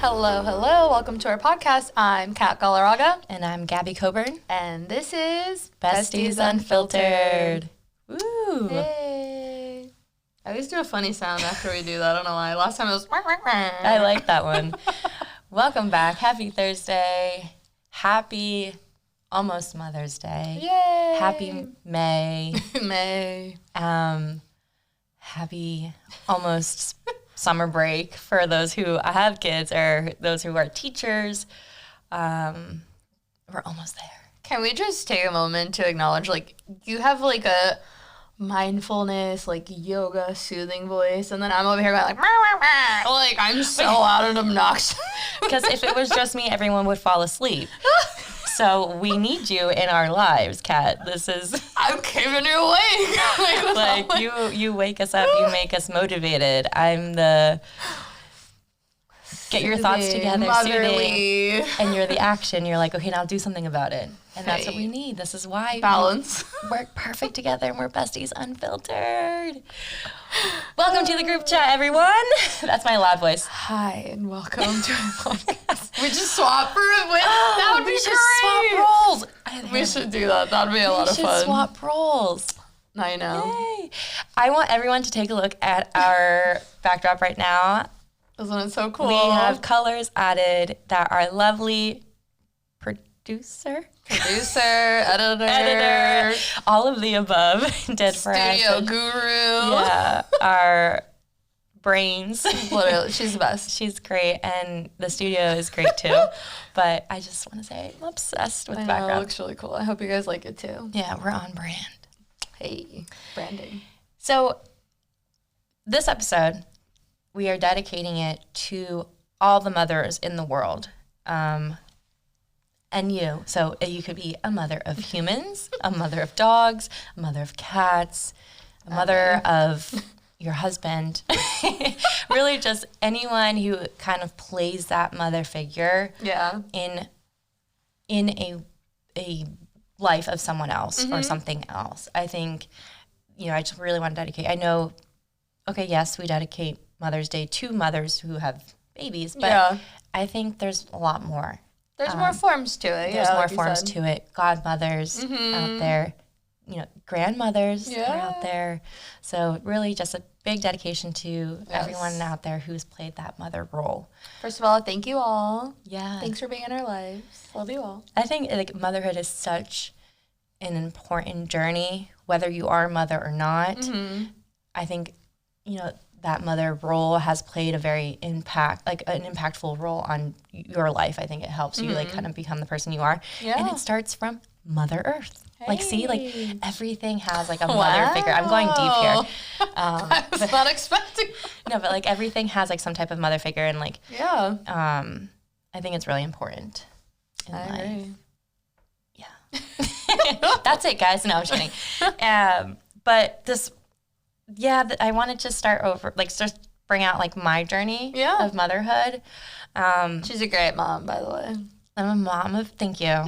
Hello, hello. Welcome to our podcast. I'm Kat Galarraga. And I'm Gabby Coburn. And this is Besties Unfiltered. Woo! Yay. I always do a funny sound after we do that. I don't know why. Last time it was... I like that one. Welcome back. Happy Thursday. Happy almost Mother's Day. Yay! Happy May. May. Happy almost summer break for those who have kids or those who are teachers. We're almost there. Can we just take a moment to acknowledge, like, you have, like, a mindfulness, like, yoga, soothing voice, and then I'm over here going, like, like, I'm so loud and obnoxious. Because if it was just me, everyone would fall asleep. So we need you in our lives, Kat. This is... I'm keeping you awake. Like, you wake us up, you make us motivated. I'm the... Get your thoughts together, motherly. Soothing, and you're the action. You're like, okay, now do something about it. And that's what we need. This is why balance. we work perfect together and we're besties unfiltered. Welcome to the group chat, everyone. That's my loud voice. Hi, and welcome to our podcast. We just swap for a win. Oh, That would be we should great. swap roles. We should do that. That'd be a lot of fun. We should swap roles. I know. Yay. I want everyone to take a look at our backdrop right now. Isn't it so cool? We have colors added that our lovely producer, editor, all of the above did for us. Studio guru. Yeah, our brains. Literally, she's the best. She's great, and the studio is great too. But I just want to say I'm obsessed with the background. It looks really cool. I hope you guys like it too. Yeah, we're on brand. Hey, branding. So this episode, we are dedicating it to all the mothers in the world. And you. So you could be a mother of humans, a mother of dogs, a mother of cats, a mother of your husband. Really just anyone who kind of plays that mother figure in a life of someone else or something else. I think, I just really want to dedicate. I know, okay, yes, we dedicate Mother's Day to mothers who have babies, but I think there's a lot more. There's more forms to it. There's more forms to it. Godmothers out there, grandmothers are out there. So really just a big dedication to everyone out there who's played that mother role. First of all, thank you all. Yeah. Thanks for being in our lives. Love you all. I think motherhood is such an important journey, whether you are a mother or not. I think, that mother role has played a very an impactful role on your life. I think it helps you kind of become the person you are. Yeah. And it starts from Mother Earth. Hey. Everything has a mother figure. I'm going deep here. I was not expecting. No, but everything has some type of mother figure and I think it's really important in life. Agree. Yeah. That's it, guys. No, I'm just kidding. But this... I wanted to start over, just bring out, my journey of motherhood. She's a great mom, by the way. I'm a mom of, thank you. A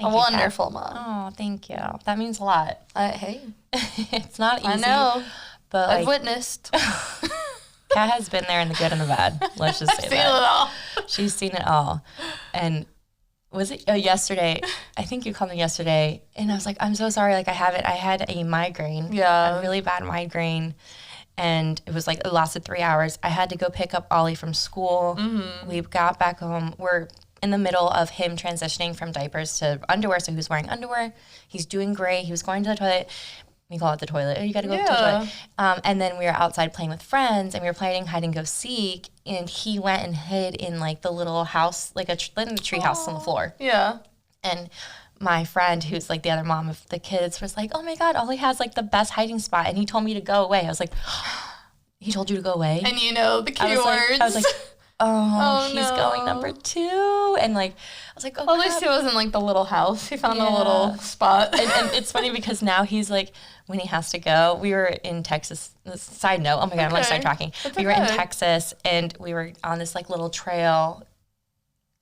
wonderful mom. Oh, thank you. That means a lot. Hey. It's not easy. I know, but I've witnessed. Kat has been there in the good and the bad. Let's just say I've seen it all. She's seen it all. And was it yesterday? I think you called me yesterday, and I was like, I'm so sorry. I had a migraine, a really bad migraine, and it was it lasted 3 hours. I had to go pick up Ollie from school. We got back home. We're in the middle of him transitioning from diapers to underwear, so he was wearing underwear. He's doing great. He was going to the toilet. We call it the toilet. You got to go to the toilet. And then we were outside playing with friends, and we were playing hide and go seek. And he went and hid in the little house, a tree house on the floor. Yeah. And my friend, who's the other mom of the kids, was like, "Oh my God, Ollie has the best hiding spot." And he told me to go away. I was like, "He told you to go away?" And the key words. I was like, oh, he's going number 2. And I was like, oh, well, at least he wasn't the little house. He found a little spot. And it's funny because now he's when he has to go, we were in Texas, side note, oh my God, I'm sidetracking. We were in Texas and we were on this little trail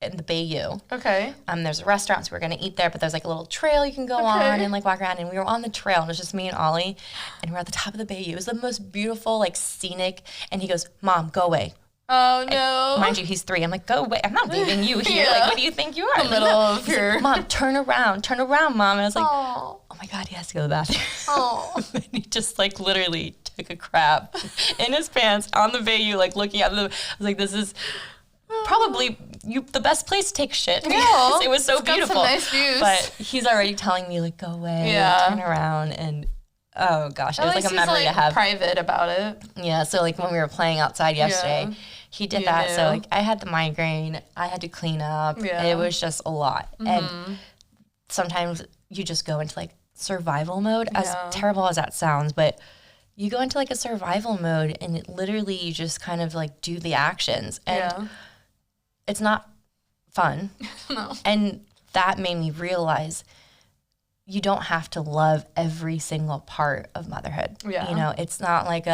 in the Bayou. Okay. There's a restaurant, so we're going to eat there, but there's a little trail you can go on and walk around. And we were on the trail, and it was just me and Ollie, and we're at the top of the Bayou. It was the most beautiful, scenic. And he goes, "Mom, go away. Oh, no. And mind you, he's 3. I'm like, go away. I'm not leaving you here. Like, what do you think you are? The middle of your... Like, Mom, turn around, Mom. And I was like, oh my God, he has to go to the bathroom. Oh. And he just, like, literally took a crap in his pants on the bayou, like, looking at the... I was like, this is probably the best place to take shit. Yeah. It was so beautiful. Got some nice views. But he's already telling me, like, go away, turn around, and... Oh gosh, it was like a memory to have. Private about it. Yeah, so like when we were playing outside yesterday, he did that. So like I had the migraine, I had to clean up. Yeah. It was just a lot. And sometimes you just go into like survival mode, as terrible as that sounds, but you go into like a survival mode and it literally you just kind of like do the actions. And it's not fun. No. And that made me realize you don't have to love every single part of motherhood. Yeah. You know, it's not like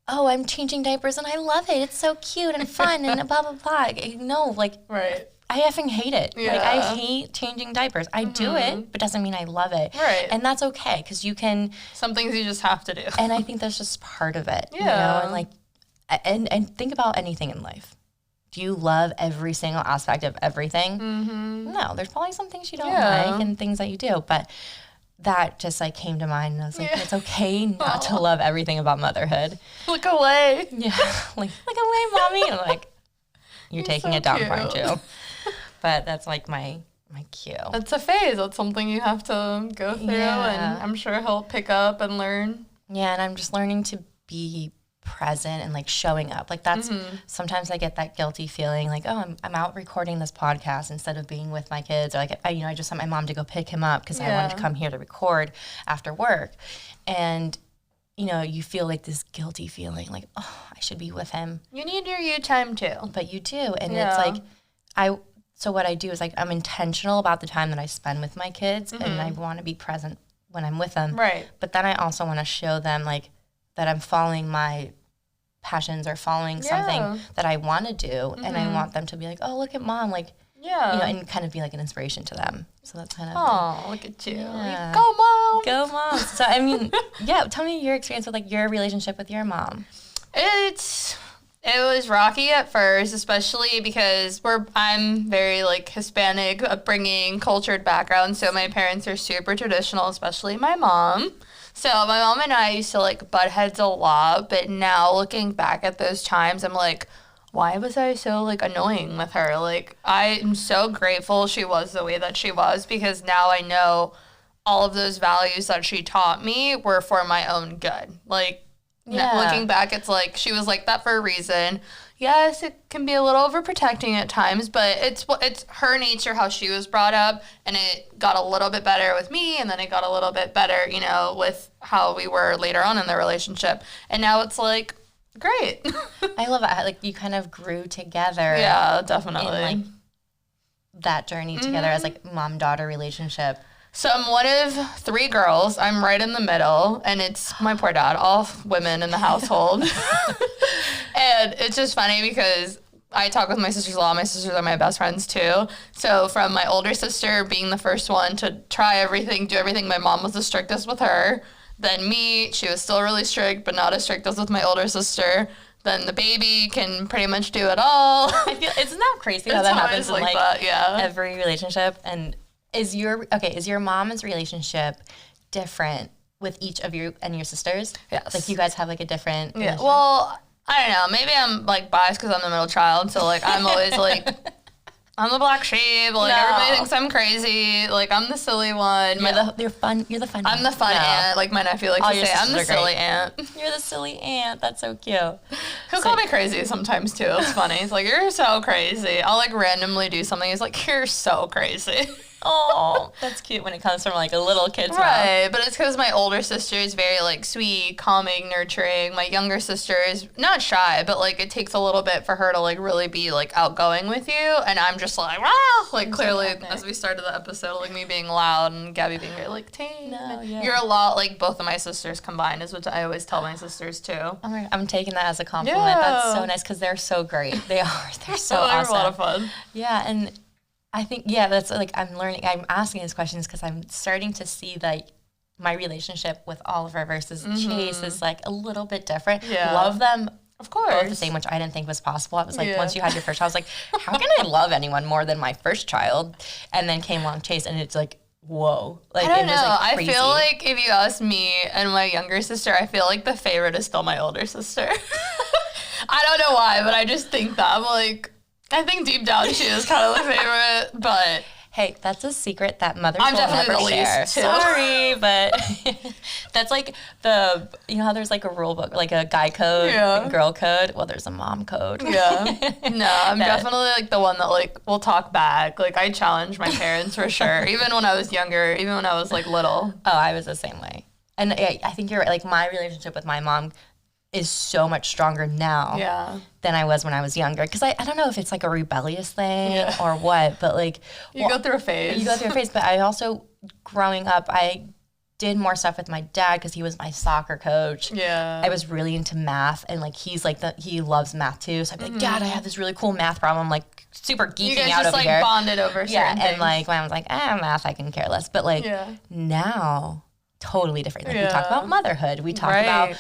I'm changing diapers and I love it. It's so cute and fun and blah, blah, blah. No, like, right. I effing hate it. Yeah. Like, I hate changing diapers. I do it, but doesn't mean I love it. Right. And that's okay, because you can... Some things you just have to do. And I think that's just part of it. Yeah. You know, and like, and think about anything in life. Do you love every single aspect of everything? Mm-hmm. No, there's probably some things you don't like and things that you do, but that just like came to mind and I was like, it's okay not to love everything about motherhood. Look away. Yeah, like, look away, Mommy. And like, you're taking so it down, cute. aren't you? But that's like my cue. It's a phase. It's something you have to go through and I'm sure he'll pick up and learn. Yeah, and I'm just learning to be present and like showing up. Like that's sometimes I get that guilty feeling like, oh, I'm out recording this podcast instead of being with my kids, or like I just sent my mom to go pick him up because I wanted to come here to record after work. And you feel like this guilty feeling like, oh, I should be with him. You need your you time too. But you do. And it's like so what I do is like I'm intentional about the time that I spend with my kids and I want to be present when I'm with them. Right. But then I also want to show them like that I'm following my passions or following something that I want to do. And I want them to be like, oh, look at Mom. Like, and kind of be like an inspiration to them. So that's kind of. Oh, look at you. Yeah. Go, Mom. Go, Mom. So, I mean, tell me your experience with like your relationship with your mom. It was rocky at first, especially because I'm very like Hispanic upbringing, cultured background. So my parents are super traditional, especially my mom. So my mom and I used to like butt heads a lot, but now looking back at those times, I'm like, why was I so like annoying with her? Like I am so grateful she was the way that she was, because now I know all of those values that she taught me were for my own good. Like looking back, it's like she was like that for a reason. Yes, it can be a little overprotecting at times, but it's her nature, how she was brought up, and it got a little bit better with me, and then it got a little bit better, with how we were later on in the relationship. And now it's like, great. I love it. Like you kind of grew together. Yeah, definitely. In, like, that journey together as like mom-daughter relationship. So I'm one of 3 girls. I'm right in the middle, and it's my poor dad, all women in the household. And it's just funny because I talk with my sisters a lot. My sisters are my best friends too. So from my older sister being the first one to try everything, do everything, my mom was the strictest with her. Then me, she was still really strict, but not as strict as with my older sister. Then the baby can pretty much do it all. Isn't that crazy how that happens in like every relationship? And is your mom's relationship different with each of you and your sisters? Yes. Like you guys have like a different relationship? Well, I don't know. Maybe I'm like biased because I'm the middle child. So like I'm always like, I'm the black sheep. Like everybody thinks I'm crazy. Like I'm the silly one. You're fun. You're the fun. I'm the fun aunt. Like my nephew likes to say, I'm the silly aunt. You're the silly aunt. That's so cute. He'll call me crazy sometimes too. It's funny. He's like, you're so crazy. I'll like randomly do something. He's like, you're so crazy. Oh, that's cute when it comes from like a little kid's mouth. Right, but it's because my older sister is very like sweet, calming, nurturing. My younger sister is not shy, but like it takes a little bit for her to like really be like outgoing with you, and I'm just like, wow, like clearly as we started the episode, like me being loud and Gabby being very like tame. No, you're a lot like both of my sisters combined, is what I always tell my sisters too. I'm taking that as a compliment. Yeah. That's so nice because they're so great. They are. They're so awesome. They're a lot of fun. Yeah, and I think, that's like I'm asking these questions because I'm starting to see like my relationship with Oliver versus Chase is like a little bit different. Yeah. Love them Of course. Both the same, which I didn't think was possible. I was like, once you had your first child, I was like, how can I love anyone more than my first child? And then came along Chase, and it's like, whoa. Like, I don't know. Like, I feel like if you ask me and my younger sister, I feel like the favorite is still my older sister. I don't know why, but I just think that. I'm like, I think deep down she is kind of the favorite, but... Hey, that's a secret that mothers I'm will definitely never the share. least, too. Sorry, but that's like you know how there's like a rule book, like a guy code and girl code? Well, there's a mom code. Yeah. No, I'm definitely like the one that like will talk back. Like I challenge my parents for sure. Even when I was younger, even when I was like little. Oh, I was the same way. And I think you're right. Like my relationship with my mom is so much stronger now than I was when I was younger. Because I don't know if it's like a rebellious thing or what, but like... You go through a phase. You go through a phase. But I also, growing up, I did more stuff with my dad because he was my soccer coach. Yeah. I was really into math, and like he's like, he loves math too. So I'd be like, Dad, I have this really cool math problem. I'm like super geeking you guys out just, over like, here. Bonded over certain things. And like when I was like, math, I can care less. But like now, totally different. Like we talk about motherhood. We talk about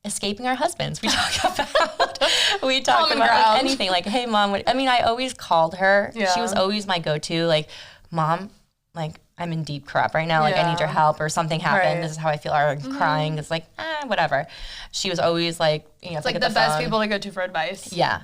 escaping our husbands. We talk about like anything. Like, hey, Mom. I always called her. Yeah. She was always my go-to. Like, Mom, like I'm in deep crap right now. Like I need your help, or something happened. Right. This is how I feel. Or crying. It's like whatever. She was always like, it's like the best people to go to for advice. Yeah.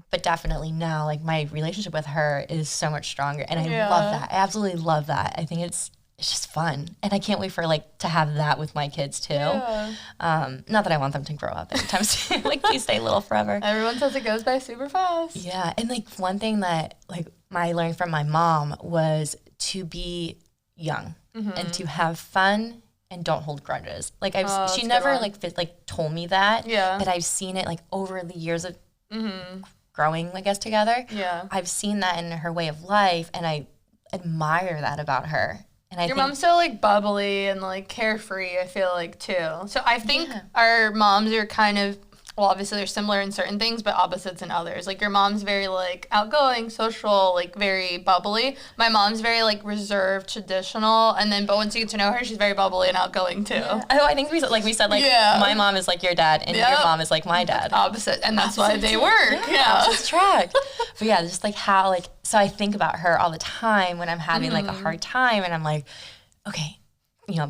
But definitely now, like my relationship with her is so much stronger, and I love that. I absolutely love that. I think it's just fun, and I can't wait for like to have that with my kids too. Not that I want them to grow up anytime soon. Like, please stay little forever. Everyone says it goes by super fast. Yeah, and like one thing that like I learned from my mom was to be young and to have fun and don't hold grudges. Like she never like told me that. Yeah. But I've seen it like over the years of growing, I guess, together. Yeah. I've seen that in her way of life, and I admire that about her. And your mom's so like bubbly and like carefree, I feel like too. So I think our moms are kind of, well, obviously they're similar in certain things, but opposites in others. Like your mom's very like outgoing, social, like very bubbly. My mom's very like reserved, traditional, and then but once you get to know her, she's very bubbly and outgoing too. Yeah. Oh, I think we said my mom is like your dad, and your mom is like my dad. Opposite, and that's why they work. Yeah, it's track. But yeah, just like how like so I think about her all the time when I'm having like a hard time, and I'm like, okay.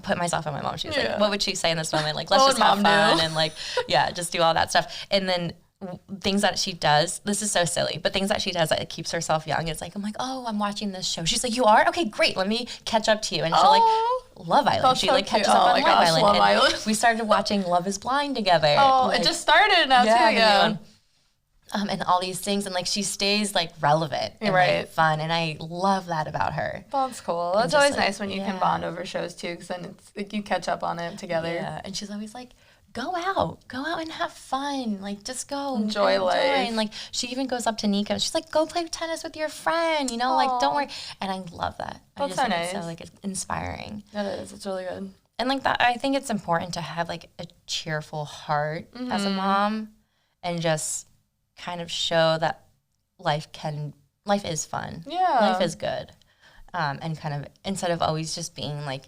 Put myself in my mom's shoes. Like, what would she say in this moment? Like, let's just have fun and like, just do all that stuff. And then things that she does, this is so silly, but things that she does that keeps herself young. It's like, I'm like, oh, I'm watching this show. She's like, you are? Okay, great. Let me catch up to you. And she'll like, Love Island. She like catches up on Love Island. We started watching Love is Blind together. Oh, like, it just started now too. Yeah. And all these things, and like she stays like relevant and like, fun, and I love that about her. That's cool. That's always nice when you can bond over shows too, because then it's like you catch up on it together. Yeah, and she's always like, go out and have fun, like just go enjoy life. And like she even goes up to Nico, she's like, go play tennis with your friend, like don't worry. And I love that. That's so nice. It's so like it's inspiring. That is. It's really good. And like that, I think it's important to have like a cheerful heart as a mom, and just kind of show that life is fun. Yeah. Life is good. And kind of, instead of always just being like,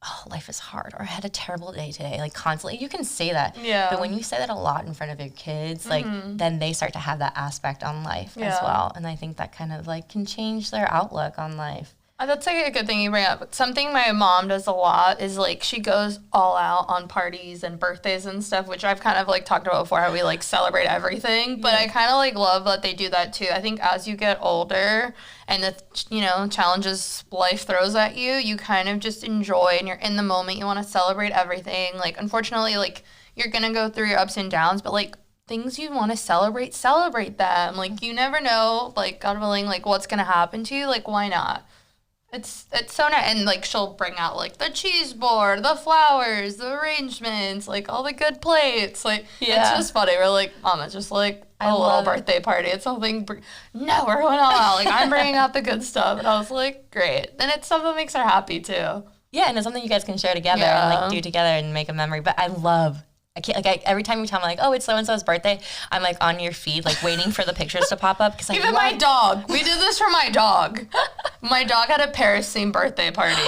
oh, life is hard, or I had a terrible day today, like constantly, you can say that. Yeah. But when you say that a lot in front of your kids, like then they start to have that aspect on life as well. And I think that kind of like can change their outlook on life. That's like a good thing you bring up. Something my mom does a lot is like she goes all out on parties and birthdays and stuff, which I've kind of like talked about before, how we like celebrate everything. But I kind of like love that they do that too. I think as you get older and the challenges life throws at you, you kind of just enjoy and you're in the moment. You want to celebrate everything. Like unfortunately, like you're gonna go through your ups and downs, but like things you want to celebrate them. Like you never know, like God willing, like what's gonna happen to you. Like why not? It's so nice, and like she'll bring out like the cheese board, the flowers, the arrangements, like all the good plates. Like it's just funny. We're like, Mom, it's just like a little birthday party. It's something. No, we're going all out. Like I'm bringing out the good stuff, and I was like, great. And it's something that makes her happy too. Yeah, and it's something you guys can share together and like do together and make a memory. But I can't, like, every time you tell me, like, oh, it's so-and-so's birthday, I'm, like, on your feed, like, waiting for the pictures to pop up. Cause even my dog. We did this for my dog. My dog had a Paris-themed birthday party.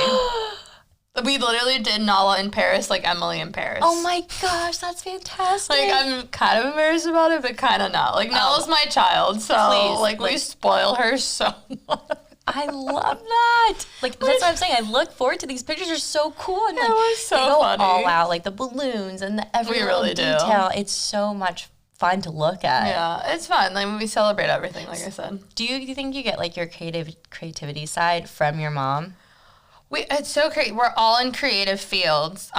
We literally did Nala in Paris, like Emily in Paris. Oh my gosh, that's fantastic. Like, I'm kind of embarrassed about it, but kind of not. Like, Nala's my child, so, please, we spoil her so much. I love that. Like, that's what I'm saying. I look forward to these pictures. Are so cool. And, like, it was so they go funny. all out, like the balloons and the every little detail. It's so much fun to look at. Yeah, it's fun. Like, we celebrate everything, like I said. Do you think you get, like, your creativity side from your mom? It's so great. We're all in creative fields.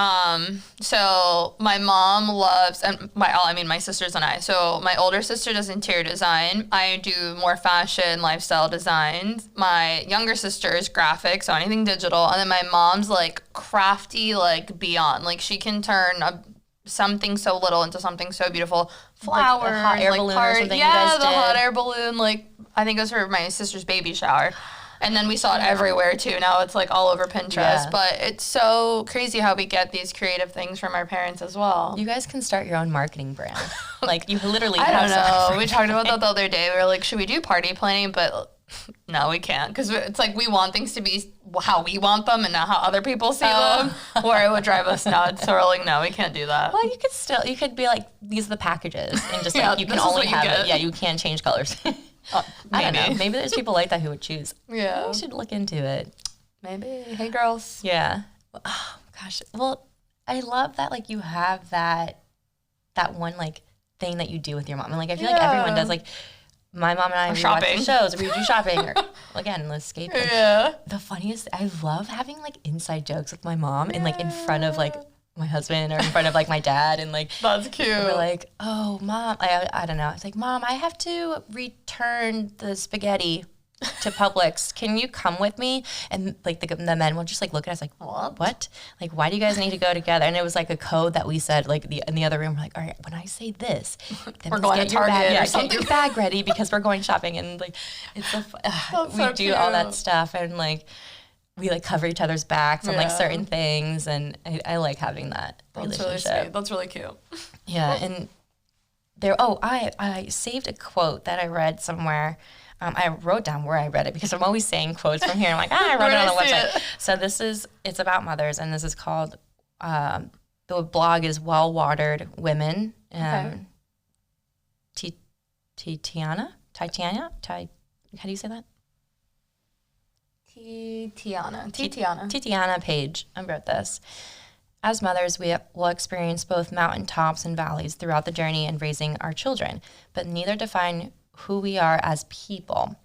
So my mom loves, and my sisters and I. So my older sister does interior design. I do more fashion, lifestyle designs. My younger sister is graphics, so anything digital. And then my mom's like crafty, like beyond. Like she can turn something so little into something so beautiful. Flowers, like a hot air balloon or something. Yeah, the hot air balloon. Like I think it was for my sister's baby shower. And then we saw it everywhere, too. Now it's, like, all over Pinterest. Yeah. But it's so crazy how we get these creative things from our parents as well. You guys can start your own marketing brand. Like, you literally I don't know. We talked about that the other day. We were like, should we do party planning? But no, we can't. Because it's like we want things to be how we want them and not how other people see them. Or it would drive us nuts. So we're like, no, we can't do that. Well, you could be like, these are the packages. And just like, you can only have it. Yeah, you can't change colors. I don't know. Maybe there's people like that who would choose. Yeah. We should look into it. Maybe. Hey, girls. Yeah. Oh, gosh. Well, I love that, like, you have that one, like, thing that you do with your mom. And, like, I feel like everyone does, like, my mom and I, we watch the shows, or we do shopping, or, again, escaping. Yeah. The funniest, I love having, like, inside jokes with my mom and, like, in front of, like, my husband or in front of like my dad and like that's cute. We're like, oh mom, I don't know. It's like, mom, I have to return the spaghetti to Publix. Can you come with me? And like the men will just like look at us like, what? Like, why do you guys need to go together? And it was like a code that we said like in the other room. We're like, all right, when I say this, then we're going to Target or something. Get your bag ready because we're going shopping. And like, it's so we do all that stuff and like. We like cover each other's backs on like certain things, and I like having that relationship. Really sweet. That's really cute. Yeah, and there. Oh, I saved a quote that I read somewhere. I wrote down where I read it because I'm always saying quotes from here. I'm like, I wrote it on the website. So it's about mothers, and this is called. The blog is Well Watered Women. Tatiana. How do you say that? Tatiana Page, I wrote this. As mothers, we will experience both mountaintops and valleys throughout the journey in raising our children, but neither define who we are as people.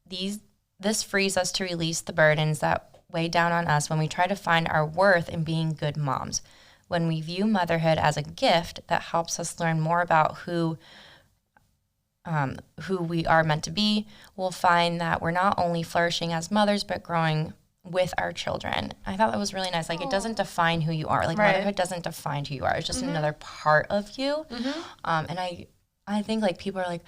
This frees us to release the burdens that weigh down on us when we try to find our worth in being good moms. When we view motherhood as a gift that helps us learn more about who we are meant to be, we'll find that we're not only flourishing as mothers, but growing with our children. I thought that was really nice. Like, it doesn't define who you are. Like, motherhood doesn't define who you are. It's just another part of you. And I think, like, people are like,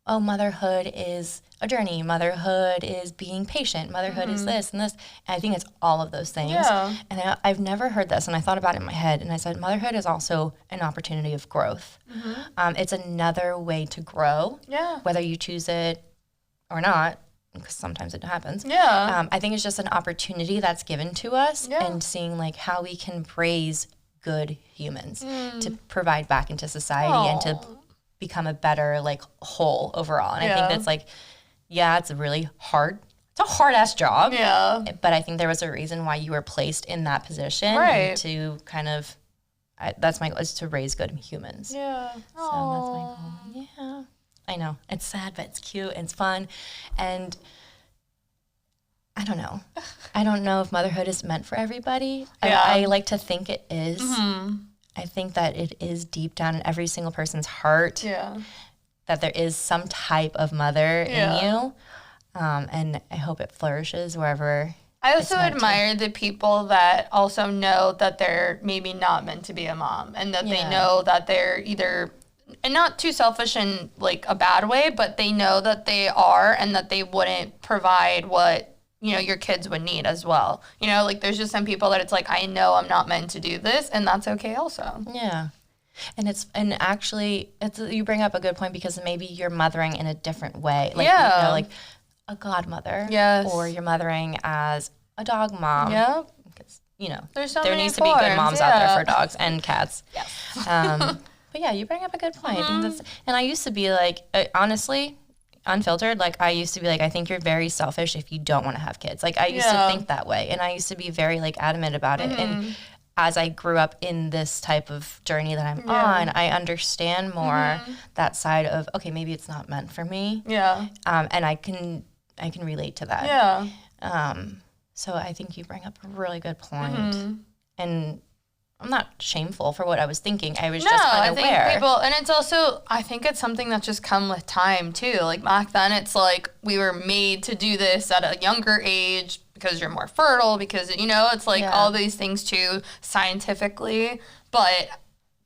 oh, motherhood is a journey. Motherhood is being patient. Motherhood is this and this. And I think it's all of those things. Yeah. And I've never heard this, and I thought about it in my head, and I said, motherhood is also an opportunity of growth. It's another way to grow, whether you choose it or not, because sometimes it happens. I think it's just an opportunity that's given to us, and seeing, like, how we can raise good humans to provide back into society and to become a better, like, whole overall. And I think that's, like, it's a really hard, it's a hard-ass job. But I think there was a reason why you were placed in that position. And to kind of, that's my goal, is to raise good humans. So that's my goal. Yeah. I know. It's sad, but it's cute and it's fun. And I don't know. I don't know if motherhood is meant for everybody. I like to think it is. I think that it is deep down in every single person's heart that there is some type of mother in you. And I hope it flourishes wherever. I also admire the people that also know that they're maybe not meant to be a mom, and that they know that they're either, and not too selfish in like a bad way, but they know that they are, and that they wouldn't provide what, you know, your kids would need as well. You know, like, there's just some people that it's like, I know I'm not meant to do this, and that's okay also. Yeah. And actually, you bring up a good point, because maybe you're mothering in a different way. Like, you know, like a godmother. Or you're mothering as a dog mom. there's so there many needs to be good moms out there for dogs and cats. Yes. But yeah, you bring up a good point. I think that's, and I used to be like, honestly, unfiltered, like I used to be like, I think you're very selfish if you don't want to have kids. Like I used to think that way, and I used to be very like adamant about it. And as I grew up in this type of journey that I'm on, I understand more that side of, okay, maybe it's not meant for me. Yeah. And I can relate to that. Yeah. So I think you bring up a really good point. And I'm not shameful for what I was thinking. I was just unaware. Think people, and it's also, I think it's something that's just come with time too. Like back then, it's like we were made to do this at a younger age because you're more fertile, because, it's like all these things too, scientifically. But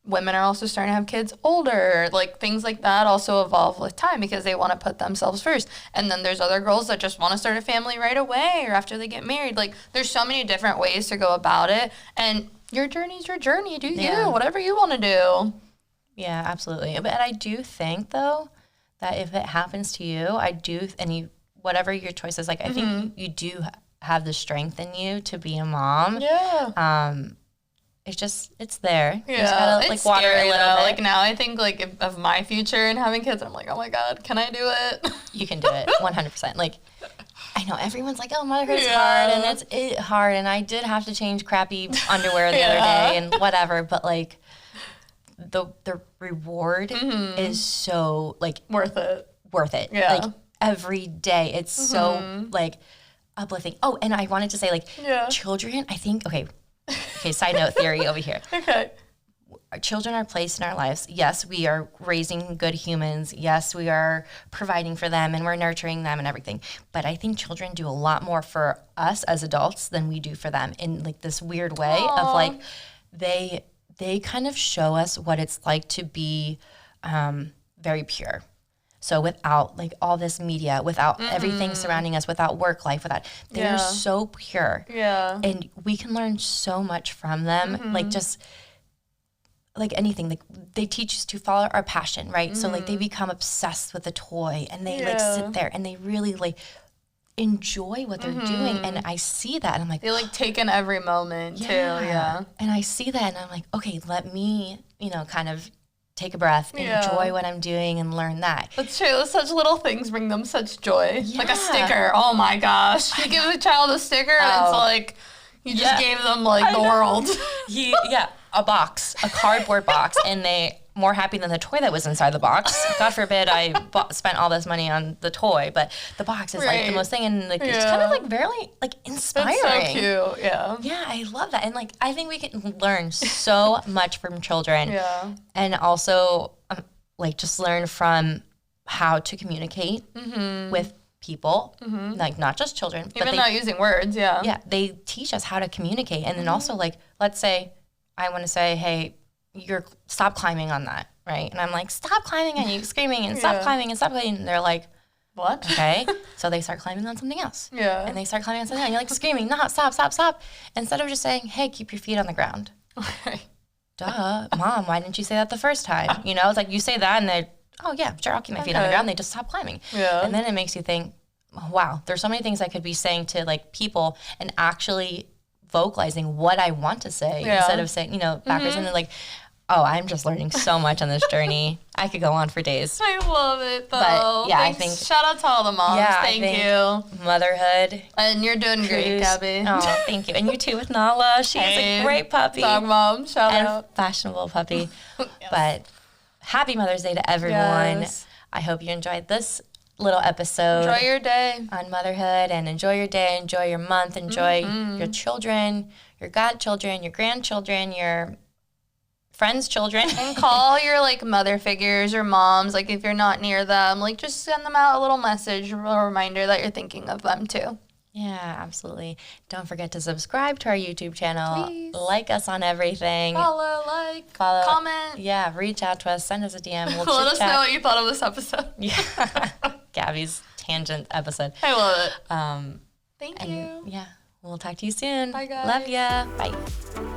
women are also starting to have kids older. Like things like that also evolve with time because they want to put themselves first. And then there's other girls that just want to start a family right away or after they get married. Like there's so many different ways to go about it. And your journey's your journey. Do you, whatever you want to do. Yeah, absolutely. But I do think, though, that if it happens to you, whatever your choice is, like, I think you do have the strength in you to be a mom. Yeah. It's there. Yeah. You just gotta, it's water scary, a little bit. Like, now I think, like, of my future and having kids, I'm like, oh, my God, can I do it? You can do it, 100%. Like, I know everyone's like, oh, motherhood is hard, and it's hard, and I did have to change crappy underwear the other day and whatever, but like the reward is so like worth it. Yeah. Like every day, it's so like uplifting. Oh, and I wanted to say like children. I think okay. Side note theory over here. Okay. Our children are placed in our lives. Yes, we are raising good humans. Yes, we are providing for them and we're nurturing them and everything. But I think children do a lot more for us as adults than we do for them in like this weird way of like they kind of show us what it's like to be very pure. So without like all this media, without everything surrounding us, without work life, they're so pure. Yeah. And we can learn so much from them. Like just like anything, like they teach us to follow our passion, right? So like they become obsessed with a toy and they like sit there and they really like enjoy what they're doing. And I see that and I'm like, they like take in every moment too. Yeah. And I see that and I'm like, okay, let me, kind of take a breath, enjoy what I'm doing and learn that. That's true. Such little things bring them such joy. Yeah. Like a sticker. Oh my gosh. You give a child a sticker and it's like, you just gave them like the world. A box, a cardboard box, and they more happy than the toy that was inside the box. God forbid I spent all this money on the toy, but the box is like the most thing, and like it's kind of like very like inspiring. That's so cute, yeah. Yeah, I love that, and like I think we can learn so much from children. Yeah, and also like just learn from how to communicate with people, like not just children, even not using words. Yeah, they teach us how to communicate, and then also like let's say I want to say, hey, stop climbing on that, right? And I'm like, stop climbing, and you screaming, and stop climbing, and stop climbing. And they're like, what? Okay. So they start climbing on something else. Yeah. And they start climbing on something else. And you're like screaming, no, stop. Instead of just saying, hey, keep your feet on the ground. Okay. Duh, Mom, why didn't you say that the first time? It's like you say that, and they're, oh, yeah, sure, I'll keep my feet on the ground. They just stop climbing. Yeah. And then it makes you think, oh, wow, there's so many things I could be saying to like people and actually vocalizing what I want to say instead of saying, backwards. And then like, oh, I'm just learning so much on this journey. I could go on for days. I love it, though. But yeah, Thanks. I think shout out to all the moms. Yeah, thank you. Motherhood. And you're doing great, Gabby. Oh, thank you. And you too with Nala. She is a great puppy. Dog mom, shout out. Fashionable puppy. Yes. But happy Mother's Day to everyone. Yes. I hope you enjoyed this little episode. Enjoy your day on motherhood, and enjoy your day, enjoy your month, enjoy your children, your godchildren, your grandchildren, your friends' children. And call your like mother figures or moms, like if you're not near them, like just send them out a little message, a little reminder that you're thinking of them too. Yeah, absolutely. Don't forget to subscribe to our YouTube channel. Please. Like us on everything. Follow, comment. Yeah, reach out to us. Send us a DM. We'll let us know what you thought of this episode. Yeah. Gabby's tangent episode. I love it. Thank you. Yeah, we'll talk to you soon. Bye, guys. Love ya. Bye.